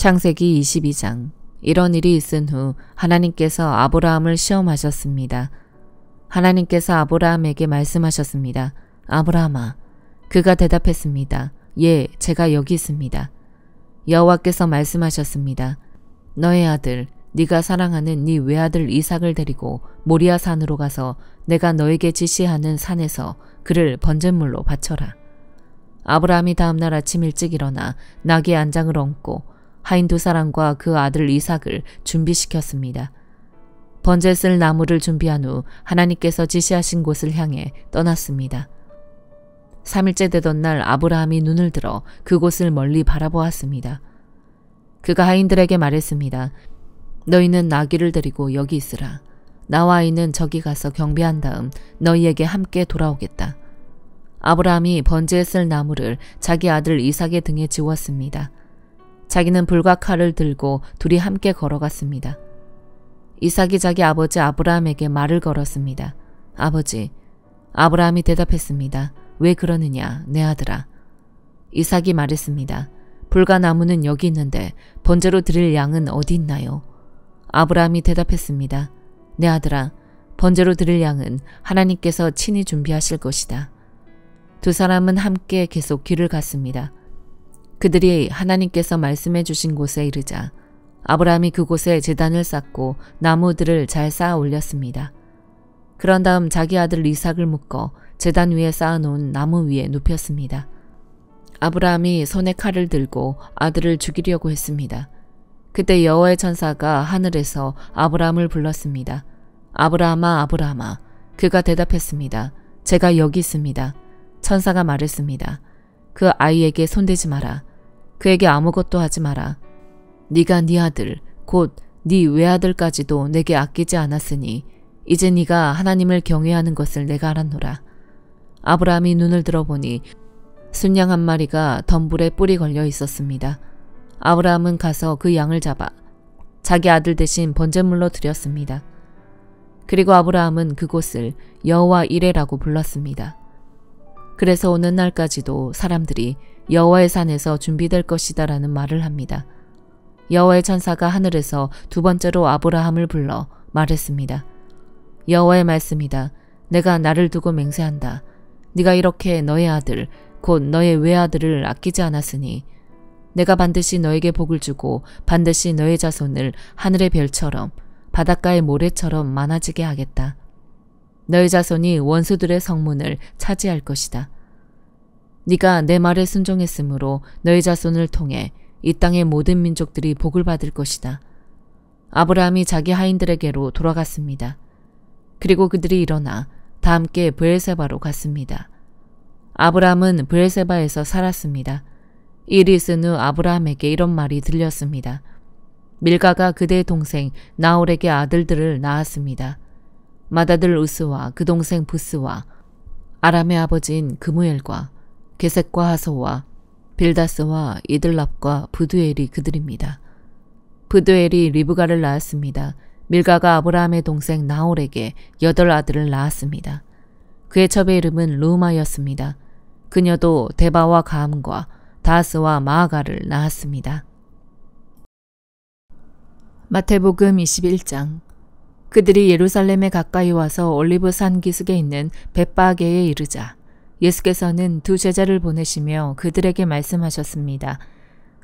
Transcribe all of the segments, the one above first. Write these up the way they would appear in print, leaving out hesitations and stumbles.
창세기 22장. 이런 일이 있은 후 하나님께서 아브라함을 시험하셨습니다. 하나님께서 아브라함에게 말씀하셨습니다. 아브라함아. 그가 대답했습니다. 예, 제가 여기 있습니다. 여호와께서 말씀하셨습니다. 너의 아들, 네가 사랑하는 네 외아들 이삭을 데리고 모리아 산으로 가서 내가 너에게 지시하는 산에서 그를 번제물로 바쳐라. 아브라함이 다음날 아침 일찍 일어나 나귀 안장을 얹고 하인 두 사람과 그 아들 이삭을 준비시켰습니다. 번제 쓸 나무를 준비한 후 하나님께서 지시하신 곳을 향해 떠났습니다. 3일째 되던 날 아브라함이 눈을 들어 그곳을 멀리 바라보았습니다. 그가 하인들에게 말했습니다. 너희는 나귀를 데리고 여기 있으라. 나와 아이는 저기 가서 경배한 다음 너희에게 함께 돌아오겠다. 아브라함이 번제에 쓸 나무를 자기 아들 이삭의 등에 지웠습니다. 자기는 불과 칼을 들고 둘이 함께 걸어갔습니다. 이삭이 자기 아버지 아브라함에게 말을 걸었습니다. 아버지. 아브라함이 대답했습니다. 왜 그러느냐, 내 아들아. 이삭이 말했습니다. 불과 나무는 여기 있는데 번제로 드릴 양은 어디 있나요? 아브라함이 대답했습니다. 내 아들아, 번제로 드릴 양은 하나님께서 친히 준비하실 것이다. 두 사람은 함께 계속 길을 갔습니다. 그들이 하나님께서 말씀해 주신 곳에 이르자 아브라함이 그곳에 제단을 쌓고 나무들을 잘 쌓아 올렸습니다. 그런 다음 자기 아들 이삭을 묶어 제단 위에 쌓아놓은 나무 위에 눕혔습니다. 아브라함이 손에 칼을 들고 아들을 죽이려고 했습니다. 그때 여호와의 천사가 하늘에서 아브라함을 불렀습니다. 아브라함아, 아브라함아. 그가 대답했습니다. 제가 여기 있습니다. 천사가 말했습니다. 그 아이에게 손대지 마라. 그에게 아무것도 하지 마라. 네가 네 아들, 곧 네 외아들까지도 내게 아끼지 않았으니 이제 네가 하나님을 경외하는 것을 내가 알았노라. 아브라함이 눈을 들어보니 순양 한 마리가 덤불에 뿔이 걸려 있었습니다. 아브라함은 가서 그 양을 잡아 자기 아들 대신 번제물로 드렸습니다. 그리고 아브라함은 그곳을 여호와 이레라고 불렀습니다. 그래서 오는 날까지도 사람들이 여호와의 산에서 준비될 것이다 라는 말을 합니다. 여호와의 천사가 하늘에서 두 번째로 아브라함을 불러 말했습니다. 여호와의 말씀이다. 내가 나를 두고 맹세한다. 네가 이렇게 너의 아들, 곧 너의 외아들을 아끼지 않았으니 내가 반드시 너에게 복을 주고 반드시 너의 자손을 하늘의 별처럼 바닷가의 모래처럼 많아지게 하겠다. 너의 자손이 원수들의 성문을 차지할 것이다. 네가 내 말에 순종했으므로 너의 자손을 통해 이 땅의 모든 민족들이 복을 받을 것이다. 아브라함이 자기 하인들에게로 돌아갔습니다. 그리고 그들이 일어나 다 함께 브엘세바로 갔습니다. 아브라함은 브엘세바에서 살았습니다. 일이 있은 후 아브라함에게 이런 말이 들렸습니다. 밀가가 그대의 동생 나홀에게 아들들을 낳았습니다. 맏아들 우스와 그 동생 부스와 아람의 아버지인 그무엘과 게셋과 하소와 빌다스와 이들랍과 부두엘이 그들입니다. 부두엘이 리브가를 낳았습니다. 밀가가 아브라함의 동생 나홀에게 8아들을 낳았습니다. 그의 첩의 이름은 르우마였습니다. 그녀도 데바와 가함과 다스와 마아가를 낳았습니다. 마태복음 21장. 그들이 예루살렘에 가까이 와서 올리브산 기슭에 있는 벳바게에 이르자 예수께서는 두 제자를 보내시며 그들에게 말씀하셨습니다.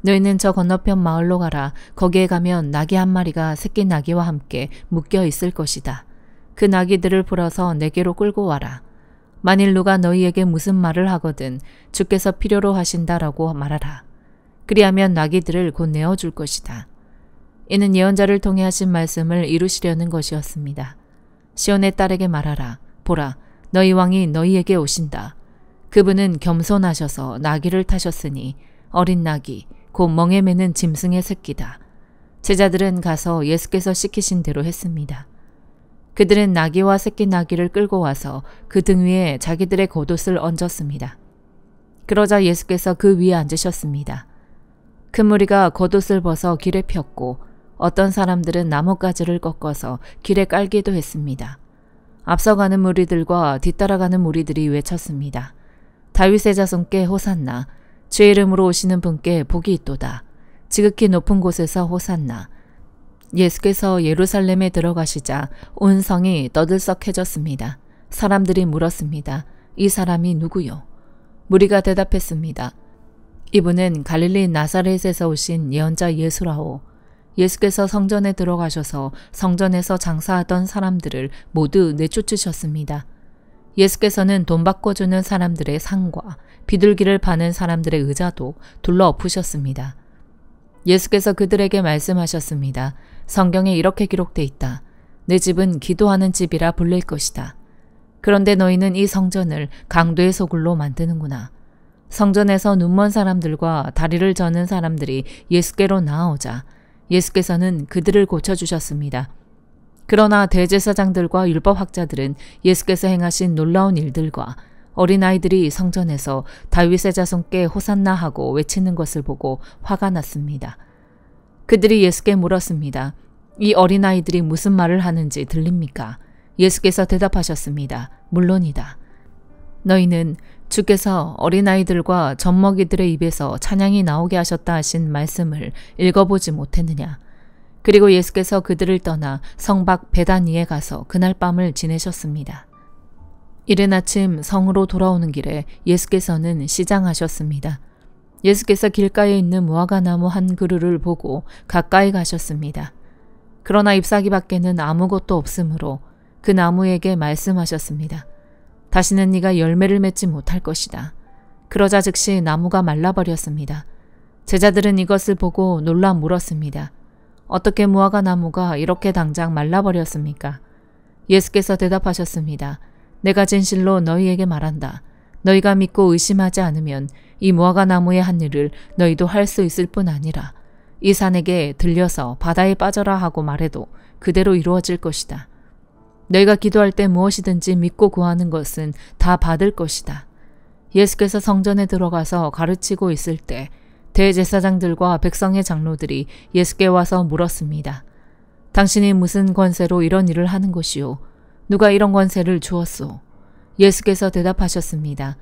너희는 저 건너편 마을로 가라. 거기에 가면 나귀 한 마리가 새끼 나귀와 함께 묶여 있을 것이다. 그 나귀들을 풀어서 내게로 끌고 와라. 만일 누가 너희에게 무슨 말을 하거든 주께서 필요로 하신다라고 말하라. 그리하면 나귀들을 곧 내어줄 것이다. 이는 예언자를 통해 하신 말씀을 이루시려는 것이었습니다. 시온의 딸에게 말하라. 보라, 너희 왕이 너희에게 오신다. 그분은 겸손하셔서 나귀를 타셨으니 어린 나귀, 곧 멍에 매는 짐승의 새끼다. 제자들은 가서 예수께서 시키신 대로 했습니다. 그들은 나귀와 새끼 나귀를 끌고 와서 그 등 위에 자기들의 겉옷을 얹었습니다. 그러자 예수께서 그 위에 앉으셨습니다. 큰 무리가 겉옷을 벗어 길에 폈고 어떤 사람들은 나뭇가지를 꺾어서 길에 깔기도 했습니다. 앞서가는 무리들과 뒤따라가는 무리들이 외쳤습니다. 다윗의 자손께 호산나, 주의 이름으로 오시는 분께 복이 있도다. 지극히 높은 곳에서 호산나. 예수께서 예루살렘에 들어가시자 온 성이 떠들썩해졌습니다. 사람들이 물었습니다. 이 사람이 누구요? 무리가 대답했습니다. 이분은 갈릴리 나사렛에서 오신 예언자 예수라오. 예수께서 성전에 들어가셔서 성전에서 장사하던 사람들을 모두 내쫓으셨습니다. 예수께서는 돈 바꿔주는 사람들의 상과 비둘기를 파는 사람들의 의자도 둘러 엎으셨습니다. 예수께서 그들에게 말씀하셨습니다. 성경에 이렇게 기록돼 있다. 내 집은 기도하는 집이라 불릴 것이다. 그런데 너희는 이 성전을 강도의 소굴로 만드는구나. 성전에서 눈먼 사람들과 다리를 저는 사람들이 예수께로 나아오자 예수께서는 그들을 고쳐주셨습니다. 그러나 대제사장들과 율법학자들은 예수께서 행하신 놀라운 일들과 어린아이들이 성전에서 다윗의 자손께 호산나 하고 외치는 것을 보고 화가 났습니다. 그들이 예수께 물었습니다. 이 어린아이들이 무슨 말을 하는지 들립니까? 예수께서 대답하셨습니다. 물론이다. 너희는 주께서 어린아이들과 젖먹이들의 입에서 찬양이 나오게 하셨다 하신 말씀을 읽어보지 못했느냐. 그리고 예수께서 그들을 떠나 성 밖 베다니에 가서 그날 밤을 지내셨습니다. 이른 아침 성으로 돌아오는 길에 예수께서는 시장하셨습니다. 예수께서 길가에 있는 무화과나무 한 그루를 보고 가까이 가셨습니다. 그러나 잎사귀 밖에는 아무것도 없으므로 그 나무에게 말씀하셨습니다. 다시는 네가 열매를 맺지 못할 것이다. 그러자 즉시 나무가 말라버렸습니다. 제자들은 이것을 보고 놀라 물었습니다. 어떻게 무화과 나무가 이렇게 당장 말라버렸습니까? 예수께서 대답하셨습니다. 내가 진실로 너희에게 말한다. 너희가 믿고 의심하지 않으면 이 무화과 나무의 한 일을 너희도 할 수 있을 뿐 아니라 이 산에게 들려서 바다에 빠져라 하고 말해도 그대로 이루어질 것이다. 너희가 기도할 때 무엇이든지 믿고 구하는 것은 다 받을 것이다. 예수께서 성전에 들어가서 가르치고 있을 때 대제사장들과 백성의 장로들이 예수께 와서 물었습니다. 당신이 무슨 권세로 이런 일을 하는 것이오? 누가 이런 권세를 주었소? 예수께서 대답하셨습니다.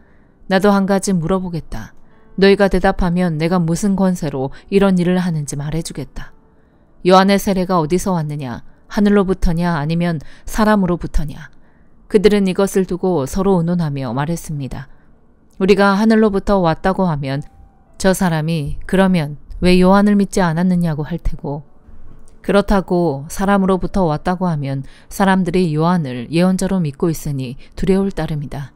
나도 한 가지 물어보겠다. 너희가 대답하면 내가 무슨 권세로 이런 일을 하는지 말해주겠다. 요한의 세례가 어디서 왔느냐? 하늘로부터냐 아니면 사람으로부터냐? 그들은 이것을 두고 서로 의논하며 말했습니다. 우리가 하늘로부터 왔다고 하면 저 사람이 그러면 왜 요한을 믿지 않았느냐고 할 테고, 그렇다고 사람으로부터 왔다고 하면 사람들이 요한을 예언자로 믿고 있으니 두려울 따름이다.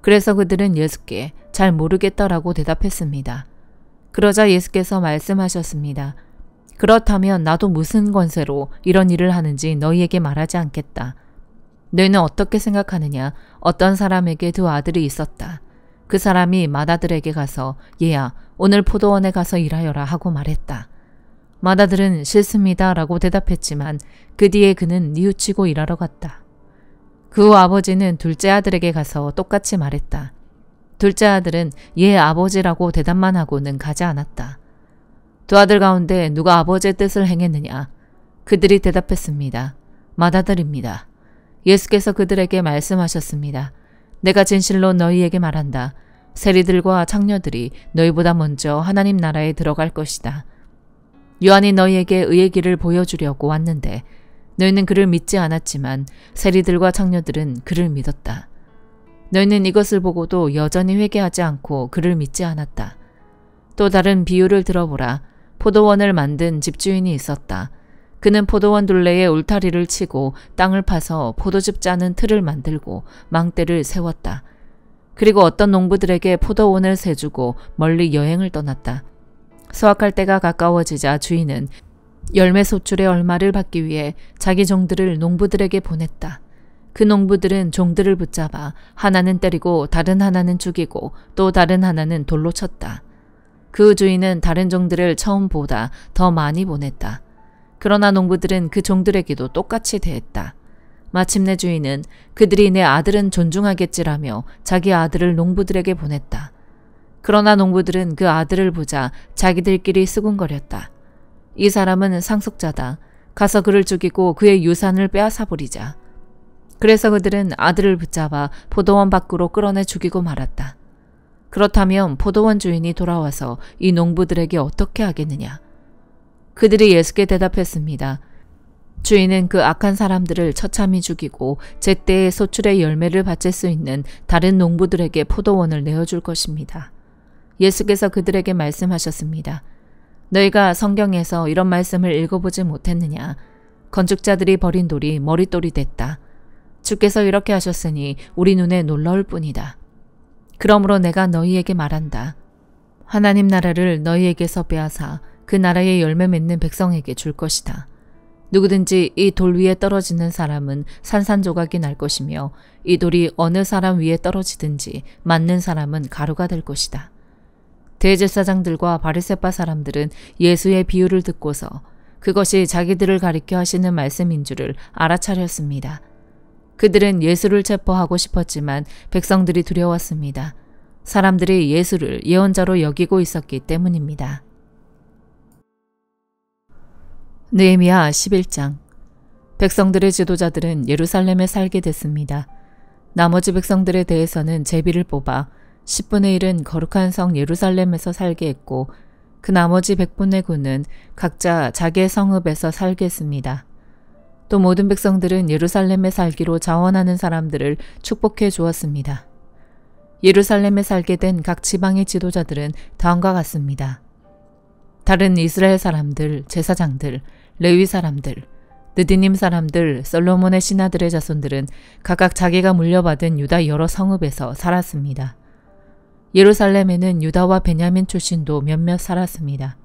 그래서 그들은 예수께 잘 모르겠다라고 대답했습니다. 그러자 예수께서 말씀하셨습니다. 그렇다면 나도 무슨 권세로 이런 일을 하는지 너희에게 말하지 않겠다. 너희는 어떻게 생각하느냐? 어떤 사람에게 두 아들이 있었다. 그 사람이 맏아들에게 가서 얘야 오늘 포도원에 가서 일하여라 하고 말했다. 맏아들은 싫습니다 라고 대답했지만 그 뒤에 그는 뉘우치고 일하러 갔다. 그 후 아버지는 둘째 아들에게 가서 똑같이 말했다. 둘째 아들은 얘 아버지라고 대답만 하고는 가지 않았다. 두 아들 가운데 누가 아버지의 뜻을 행했느냐? 그들이 대답했습니다. 맏아들입니다. 예수께서 그들에게 말씀하셨습니다. 내가 진실로 너희에게 말한다. 세리들과 창녀들이 너희보다 먼저 하나님 나라에 들어갈 것이다. 요한이 너희에게 의의 길을 보여주려고 왔는데 너희는 그를 믿지 않았지만 세리들과 창녀들은 그를 믿었다. 너희는 이것을 보고도 여전히 회개하지 않고 그를 믿지 않았다. 또 다른 비유를 들어보라. 포도원을 만든 집주인이 있었다. 그는 포도원 둘레에 울타리를 치고 땅을 파서 포도즙 짜는 틀을 만들고 망대를 세웠다. 그리고 어떤 농부들에게 포도원을 세주고 멀리 여행을 떠났다. 수확할 때가 가까워지자 주인은 열매 소출의 얼마를 받기 위해 자기 종들을 농부들에게 보냈다. 그 농부들은 종들을 붙잡아 하나는 때리고 다른 하나는 죽이고 또 다른 하나는 돌로 쳤다. 그 주인은 다른 종들을 처음보다 더 많이 보냈다. 그러나 농부들은 그 종들에게도 똑같이 대했다. 마침내 주인은 그들이 내 아들은 존중하겠지라며 자기 아들을 농부들에게 보냈다. 그러나 농부들은 그 아들을 보자 자기들끼리 수군거렸다. 이 사람은 상속자다. 가서 그를 죽이고 그의 유산을 빼앗아버리자. 그래서 그들은 아들을 붙잡아 포도원 밖으로 끌어내 죽이고 말았다. 그렇다면 포도원 주인이 돌아와서 이 농부들에게 어떻게 하겠느냐? 그들이 예수께 대답했습니다. 주인은 그 악한 사람들을 처참히 죽이고 제때에 소출의 열매를 바칠 수 있는 다른 농부들에게 포도원을 내어줄 것입니다. 예수께서 그들에게 말씀하셨습니다. 너희가 성경에서 이런 말씀을 읽어보지 못했느냐? 건축자들이 버린 돌이 머릿돌이 됐다. 주께서 이렇게 하셨으니 우리 눈에 놀라울 뿐이다. 그러므로 내가 너희에게 말한다. 하나님 나라를 너희에게서 빼앗아 그 나라의 열매 맺는 백성에게 줄 것이다. 누구든지 이 돌 위에 떨어지는 사람은 산산조각이 날 것이며 이 돌이 어느 사람 위에 떨어지든지 맞는 사람은 가루가 될 것이다. 대제사장들과 바리새파 사람들은 예수의 비유를 듣고서 그것이 자기들을 가리켜 하시는 말씀인 줄을 알아차렸습니다. 그들은 예수를 체포하고 싶었지만 백성들이 두려웠습니다. 사람들이 예수를 예언자로 여기고 있었기 때문입니다. 느헤미야 11장. 백성들의 지도자들은 예루살렘에 살게 됐습니다. 나머지 백성들에 대해서는 제비를 뽑아 10분의 1은 거룩한 성 예루살렘에서 살게 했고 그 나머지 100분의 9는 각자 자기의 성읍에서 살게 했습니다. 또 모든 백성들은 예루살렘에 살기로 자원하는 사람들을 축복해 주었습니다. 예루살렘에 살게 된 각 지방의 지도자들은 다음과 같습니다. 다른 이스라엘 사람들, 제사장들, 레위 사람들, 느디님 사람들, 솔로몬의 신하들의 자손들은 각각 자기가 물려받은 유다 여러 성읍에서 살았습니다. 예루살렘에는 유다와 베냐민 출신도 몇몇 살았습니다.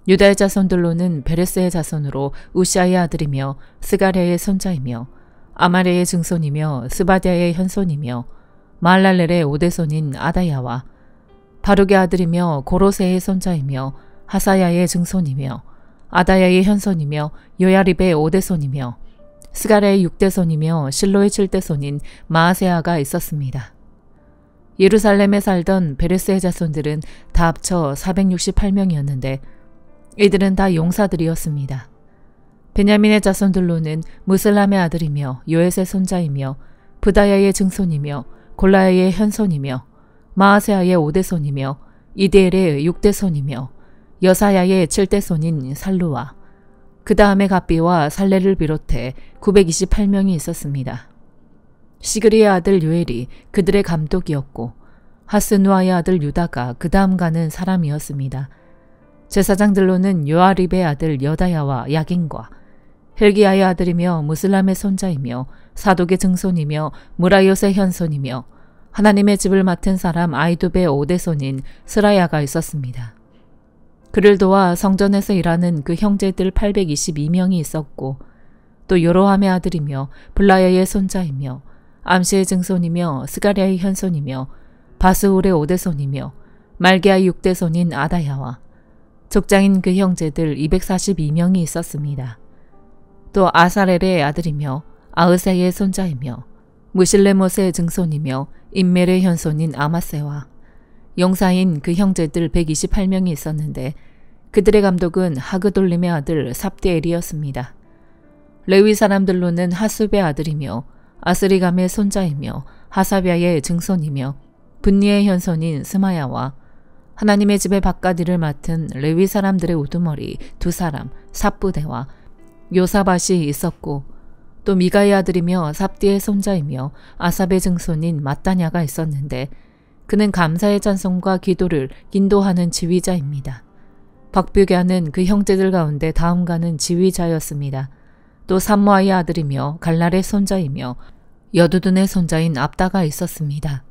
유다의 자손들로는 베레스의 자손으로 우시아의 아들이며 스가랴의 손자이며 아마레의 증손이며 스바디아의 현손이며 마할랄렐의 오대손인 아다야와 바룩의 아들이며 고로세의 손자이며 하사야의 증손이며 아다야의 현손이며 요야립의 오대손이며 스가랴의 6대손이며 실로의 7대손인 마아세아가 있었습니다. 예루살렘에 살던 베레스의 자손들은 다 합쳐 468명이었는데 이들은 다 용사들이었습니다. 베냐민의 자손들로는 무슬람의 아들이며 요엣의 손자이며 부다야의 증손이며 골라야의 현손이며 마아세아의 5대손이며 이데엘의 6대손이며 여사야의 7대손인 살루와 그 다음에 갑비와 살레를 비롯해 928명이 있었습니다. 시그리의 아들 요엘이 그들의 감독이었고 하스누아의 아들 유다가 그 다음 가는 사람이었습니다. 제사장들로는 요아립의 아들 여다야와 야긴과 헬기야의 아들이며 무슬람의 손자이며 사독의 증손이며 무라이옷의 현손이며 하나님의 집을 맡은 사람 아이두베의 5대손인 스라야가 있었습니다. 그를 도와 성전에서 일하는 그 형제들 822명이 있었고 또 요로함의 아들이며 블라야의 손자이며 암시의 증손이며 스가랴의 현손이며 바스울의 5대손이며 말게아의 6대손인 아다야와 족장인 그 형제들 242명이 있었습니다. 또 아사렐의 아들이며 아으세의 손자이며 무실레못의 증손이며 인멜의 현손인 아마세와 용사인 그 형제들 128명이 있었는데 그들의 감독은 하그돌림의 아들 삽디엘이었습니다. 레위 사람들로는 하숲의 아들이며 아스리감의 손자이며 하사비아의 증손이며 분니의 현손인 스마야와 하나님의 집의 바깥일을 맡은 레위 사람들의 우두머리 2사람 삽부대와 요사밭이 있었고 또 미가의 아들이며 삽디의 손자이며 아삽의 증손인 마따냐가 있었는데 그는 감사의 찬송과 기도를 인도하는 지휘자입니다. 박뷰게아는 그 형제들 가운데 다음가는 지휘자였습니다. 또 삼모아의 아들이며 갈랄의 손자이며 여두둔의 손자인 압다가 있었습니다.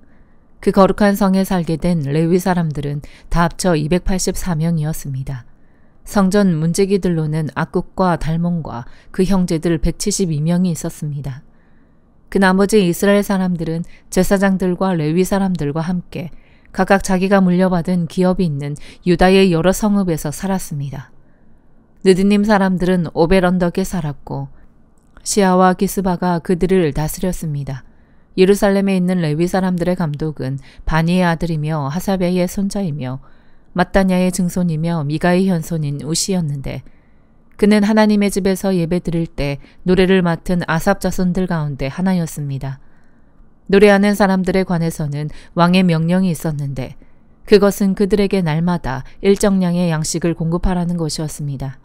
그 거룩한 성에 살게 된 레위 사람들은 다 합쳐 284명이었습니다. 성전 문지기들로는 악국과 달몬과 그 형제들 172명이 있었습니다. 그 나머지 이스라엘 사람들은 제사장들과 레위 사람들과 함께 각각 자기가 물려받은 기업이 있는 유다의 여러 성읍에서 살았습니다. 느디님 사람들은 오벨 언덕에 살았고 시아와 기스바가 그들을 다스렸습니다. 예루살렘에 있는 레위 사람들의 감독은 바니의 아들이며 하사베의 손자이며 마따냐의 증손이며 미가의 현손인 우시였는데 그는 하나님의 집에서 예배드릴 때 노래를 맡은 아삽 자손들 가운데 하나였습니다. 노래하는 사람들에 관해서는 왕의 명령이 있었는데 그것은 그들에게 날마다 일정량의 양식을 공급하라는 것이었습니다.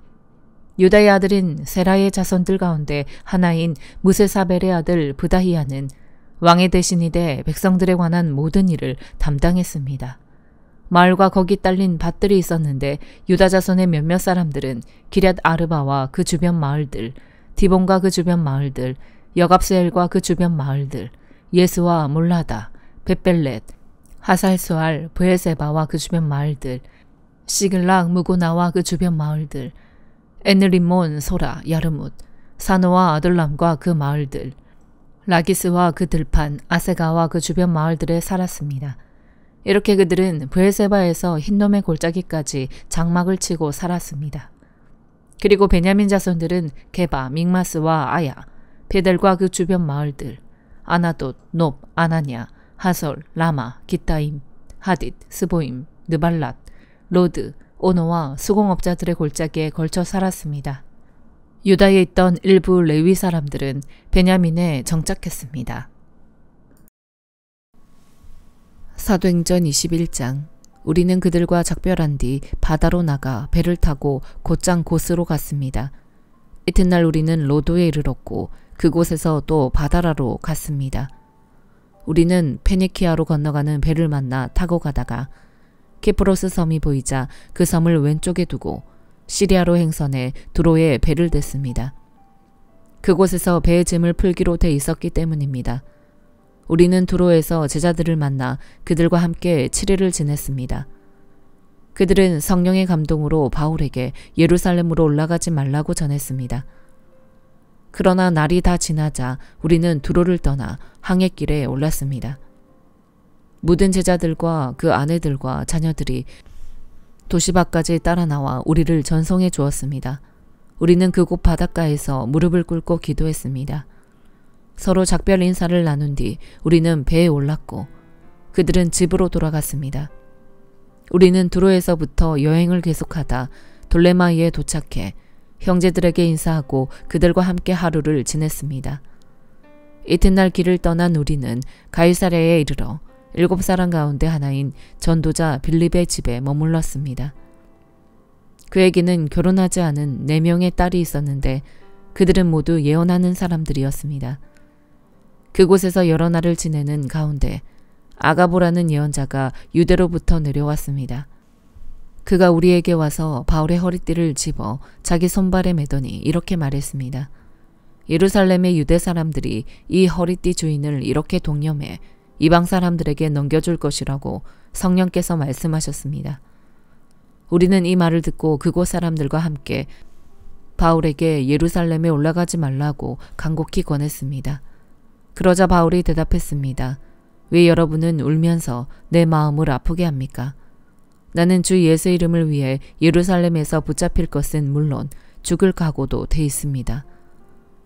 유다의 아들인 세라의 자손들 가운데 하나인 무세사벨의 아들 브다히야는 왕의 대신이 돼 백성들에 관한 모든 일을 담당했습니다. 마을과 거기 딸린 밭들이 있었는데 유다 자손의 몇몇 사람들은 기럇 아르바와 그 주변 마을들, 디본과 그 주변 마을들, 여갑스엘과 그 주변 마을들, 예스와 몰라다, 벳벨렛, 하살수알, 브엘세바와 그 주변 마을들, 시글락 무고나와 그 주변 마을들, 에느림몬, 소라, 야르뭇, 사노와 아둘람과 그 마을들, 라기스와 그 들판, 아세가와 그 주변 마을들에 살았습니다. 이렇게 그들은 브엘세바에서 흰놈의 골짜기까지 장막을 치고 살았습니다. 그리고 베냐민 자손들은 게바, 믹마스와 아야, 베델과 그 주변 마을들, 아나돗, 높, 아나냐, 하솔, 라마, 기타임, 하딧, 스보임, 느발랏, 로드, 오노와 수공업자들의 골짜기에 걸쳐 살았습니다. 유다에 있던 일부 레위 사람들은 베냐민에 정착했습니다. 사도행전 21장. 우리는 그들과 작별한 뒤 바다로 나가 배를 타고 곧장 고스로 갔습니다. 이튿날 우리는 로도에 이르렀고 그곳에서 또 바다라로 갔습니다. 우리는 페니키아로 건너가는 배를 만나 타고 가다가 키프로스 섬이 보이자 그 섬을 왼쪽에 두고 시리아로 행선해 두로에 배를 댔습니다. 그곳에서 배의 짐을 풀기로 돼 있었기 때문입니다. 우리는 두로에서 제자들을 만나 그들과 함께 7일을 지냈습니다. 그들은 성령의 감동으로 바울에게 예루살렘으로 올라가지 말라고 전했습니다. 그러나 날이 다 지나자 우리는 두로를 떠나 항해길에 올랐습니다. 모든 제자들과 그 아내들과 자녀들이 도시 밖까지 따라 나와 우리를 전송해 주었습니다. 우리는 그곳 바닷가에서 무릎을 꿇고 기도했습니다. 서로 작별 인사를 나눈 뒤 우리는 배에 올랐고 그들은 집으로 돌아갔습니다. 우리는 두로에서부터 여행을 계속하다 돌레마이에 도착해 형제들에게 인사하고 그들과 함께 하루를 지냈습니다. 이튿날 길을 떠난 우리는 가이사랴에 이르러 7사람 가운데 하나인 전도자 빌립의 집에 머물렀습니다. 그에게는 결혼하지 않은 4명의 딸이 있었는데 그들은 모두 예언하는 사람들이었습니다. 그곳에서 여러 날을 지내는 가운데 아가보라는 예언자가 유대로부터 내려왔습니다. 그가 우리에게 와서 바울의 허리띠를 집어 자기 손발에 매더니 이렇게 말했습니다. 예루살렘의 유대 사람들이 이 허리띠 주인을 이렇게 동념해 이방 사람들에게 넘겨줄 것이라고 성령께서 말씀하셨습니다. 우리는 이 말을 듣고 그곳 사람들과 함께 바울에게 예루살렘에 올라가지 말라고 간곡히 권했습니다. 그러자 바울이 대답했습니다. 왜 여러분은 울면서 내 마음을 아프게 합니까? 나는 주 예수 이름을 위해 예루살렘에서 붙잡힐 것은 물론 죽을 각오도 돼 있습니다.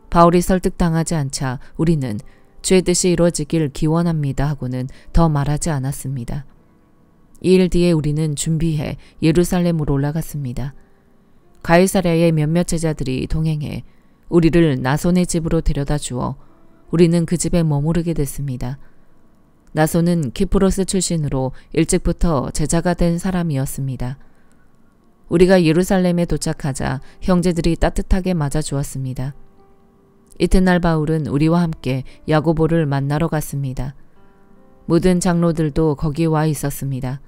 바울이 설득당하지 않자 우리는 주의 뜻이 이루어지길 기원합니다 하고는 더 말하지 않았습니다. 2일 뒤에 우리는 준비해 예루살렘으로 올라갔습니다. 가이사랴의 몇몇 제자들이 동행해 우리를 나손의 집으로 데려다 주어 우리는 그 집에 머무르게 됐습니다. 나손은 키프로스 출신으로 일찍부터 제자가 된 사람이었습니다. 우리가 예루살렘에 도착하자 형제들이 따뜻하게 맞아주었습니다. 이튿날 바울은 우리와 함께 야고보를 만나러 갔습니다. 모든 장로들도 거기 와 있었습니다.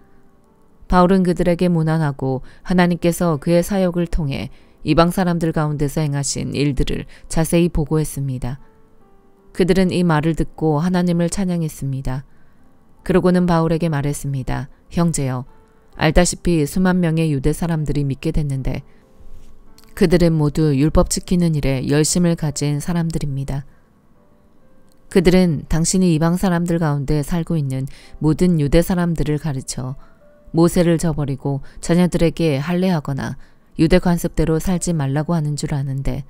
바울은 그들에게 문안하고 하나님께서 그의 사역을 통해 이방 사람들 가운데서 행하신 일들을 자세히 보고했습니다. 그들은 이 말을 듣고 하나님을 찬양했습니다. 그러고는 바울에게 말했습니다. 형제여, 알다시피 수만 명의 유대 사람들이 믿게 됐는데 그들은 모두 율법 지키는 일에 열심을 가진 사람들입니다. 그들은 당신이 이방 사람들 가운데 살고 있는 모든 유대 사람들을 가르쳐 모세를 저버리고 자녀들에게 할례하거나 유대 관습대로 살지 말라고 하는 줄 아는데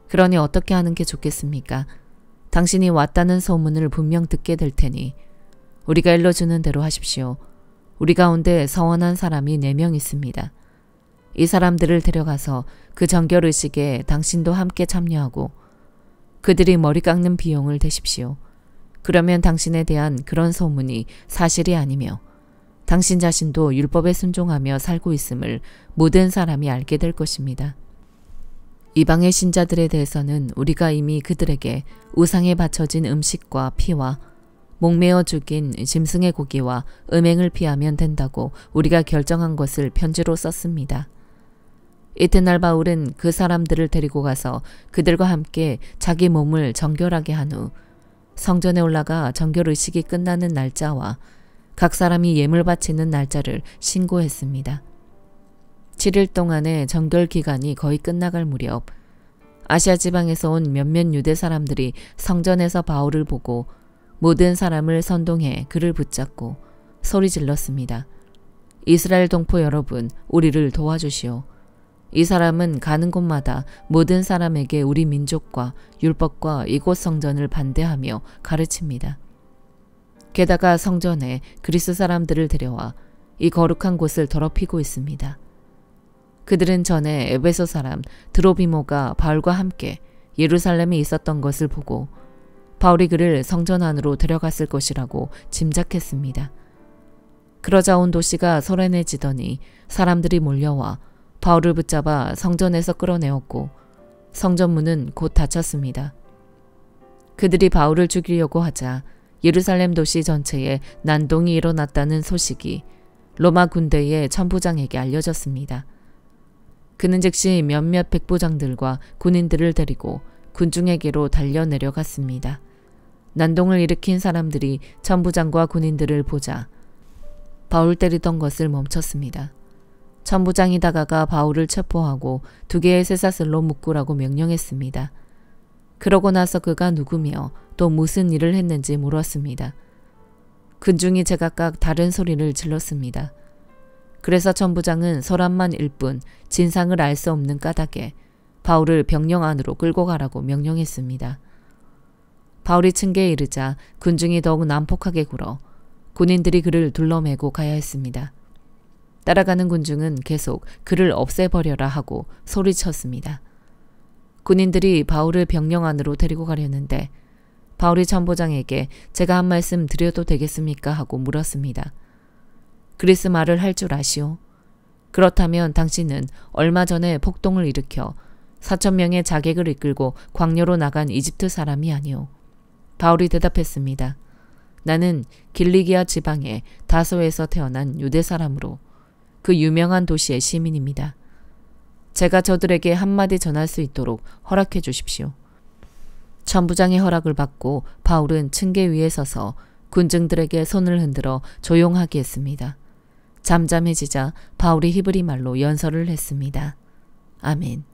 그러니 어떻게 하는 게 좋겠습니까? 당신이 왔다는 소문을 분명 듣게 될 테니 우리가 일러주는 대로 하십시오. 우리 가운데 서원한 사람이 4명 있습니다. 이 사람들을 데려가서 그 정결의식에 당신도 함께 참여하고 그들이 머리 깎는 비용을 대십시오. 그러면 당신에 대한 그런 소문이 사실이 아니며 당신 자신도 율법에 순종하며 살고 있음을 모든 사람이 알게 될 것입니다. 이방의 신자들에 대해서는 우리가 이미 그들에게 우상에 바쳐진 음식과 피와 목매어 죽인 짐승의 고기와 음행을 피하면 된다고 우리가 결정한 것을 편지로 썼습니다. 이튿날 바울은 그 사람들을 데리고 가서 그들과 함께 자기 몸을 정결하게 한 후 성전에 올라가 정결의식이 끝나는 날짜와 각 사람이 예물 바치는 날짜를 신고했습니다. 7일 동안의 정결 기간이 거의 끝나갈 무렵 아시아 지방에서 온 몇몇 유대 사람들이 성전에서 바울을 보고 모든 사람을 선동해 그를 붙잡고 소리 질렀습니다. 이스라엘 동포 여러분, 우리를 도와주시오. 이 사람은 가는 곳마다 모든 사람에게 우리 민족과 율법과 이곳 성전을 반대하며 가르칩니다. 게다가 성전에 그리스 사람들을 데려와 이 거룩한 곳을 더럽히고 있습니다. 그들은 전에 에베소 사람 드로비모가 바울과 함께 예루살렘에 있었던 것을 보고 바울이 그를 성전 안으로 데려갔을 것이라고 짐작했습니다. 그러자 온 도시가 소란해지더니 사람들이 몰려와 바울을 붙잡아 성전에서 끌어내었고 성전문은 곧 닫혔습니다. 그들이 바울을 죽이려고 하자 예루살렘 도시 전체에 난동이 일어났다는 소식이 로마 군대의 천부장에게 알려졌습니다. 그는 즉시 몇몇 백부장들과 군인들을 데리고 군중에게로 달려 내려갔습니다. 난동을 일으킨 사람들이 천부장과 군인들을 보자 바울 때리던 것을 멈췄습니다. 천부장이 다가가 바울을 체포하고 2개의 쇠사슬로 묶으라고 명령했습니다. 그러고 나서 그가 누구며 또 무슨 일을 했는지 물었습니다. 군중이 제각각 다른 소리를 질렀습니다. 그래서 천부장은 소란만 일 뿐 진상을 알 수 없는 까닭에 바울을 병영 안으로 끌고 가라고 명령했습니다. 바울이 층계에 이르자 군중이 더욱 난폭하게 굴어 군인들이 그를 둘러매고 가야 했습니다. 따라가는 군중은 계속 그를 없애버려라 하고 소리쳤습니다. 군인들이 바울을 병영 안으로 데리고 가려는데 바울이 천부장에게 제가 한 말씀 드려도 되겠습니까? 하고 물었습니다. 그리스 말을 할 줄 아시오? 그렇다면 당신은 얼마 전에 폭동을 일으켜 4,000명의 자객을 이끌고 광야로 나간 이집트 사람이 아니오. 바울이 대답했습니다. 나는 길리기아 지방의 다소에서 태어난 유대 사람으로 그 유명한 도시의 시민입니다. 제가 저들에게 한마디 전할 수 있도록 허락해 주십시오. 천부장의 허락을 받고 바울은 층계 위에 서서 군중들에게 손을 흔들어 조용하게 했습니다. 잠잠해지자 바울이 히브리 말로 연설을 했습니다. 아멘.